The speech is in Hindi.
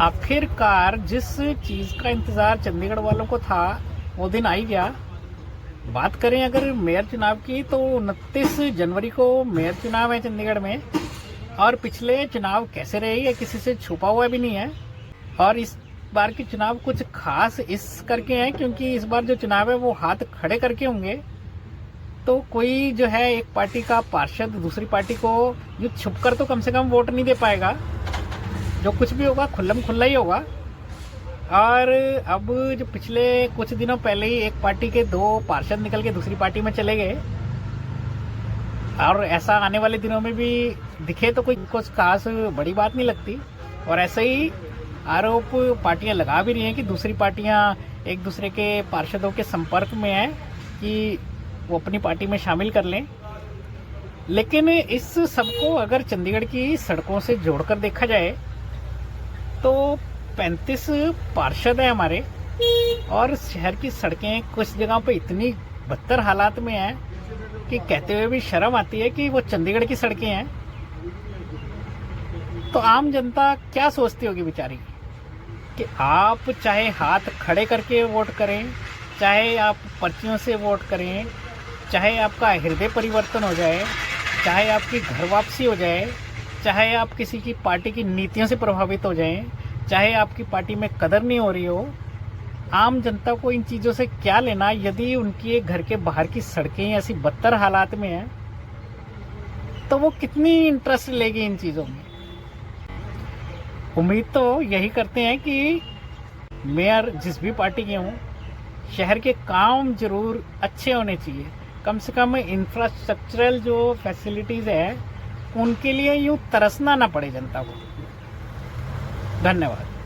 आखिरकार जिस चीज़ का इंतज़ार चंडीगढ़ वालों को था वो दिन आ ही गया। बात करें अगर मेयर चुनाव की तो 29 जनवरी को मेयर चुनाव है चंडीगढ़ में। और पिछले चुनाव कैसे रहे ये किसी से छुपा हुआ भी नहीं है। और इस बार के चुनाव कुछ खास इस करके हैं क्योंकि इस बार जो चुनाव है वो हाथ खड़े करके होंगे। तो कोई जो है एक पार्टी का पार्षद दूसरी पार्टी को यूँ छुप कर तो कम से कम वोट नहीं दे पाएगा। जो कुछ भी होगा खुल्लम खुल्ला ही होगा। और अब जो पिछले कुछ दिनों पहले ही एक पार्टी के 2 पार्षद निकल के दूसरी पार्टी में चले गए और ऐसा आने वाले दिनों में भी दिखे तो कोई कुछ खास बड़ी बात नहीं लगती। और ऐसे ही आरोप पार्टियां लगा भी रही हैं कि दूसरी पार्टियां एक दूसरे के पार्षदों के संपर्क में हैं कि वो अपनी पार्टी में शामिल कर लें। लेकिन इस सबको अगर चंडीगढ़ की सड़कों से जोड़कर देखा जाए तो 35 पार्षद हैं हमारे और शहर की सड़कें कुछ जगहों पे इतनी बदतर हालात में हैं कि कहते हुए भी शर्म आती है कि वो चंडीगढ़ की सड़कें हैं। तो आम जनता क्या सोचती होगी बेचारी कि आप चाहे हाथ खड़े करके वोट करें, चाहे आप पर्चियों से वोट करें, चाहे आपका हृदय परिवर्तन हो जाए, चाहे आपकी घर वापसी हो जाए, चाहे आप किसी की पार्टी की नीतियों से प्रभावित हो जाएं, चाहे आपकी पार्टी में कदर नहीं हो रही हो, आम जनता को इन चीज़ों से क्या लेना यदि उनकी घर के बाहर की सड़कें ऐसी बदतर हालात में हैं तो वो कितनी इंटरेस्ट लेगी इन चीज़ों में। उम्मीद तो यही करते हैं कि मेयर जिस भी पार्टी के हों शहर के काम जरूर अच्छे होने चाहिए। कम से कम इंफ्रास्ट्रक्चरल जो फैसिलिटीज़ है उनके लिए यूँ तरसना ना पड़े जनता को। धन्यवाद।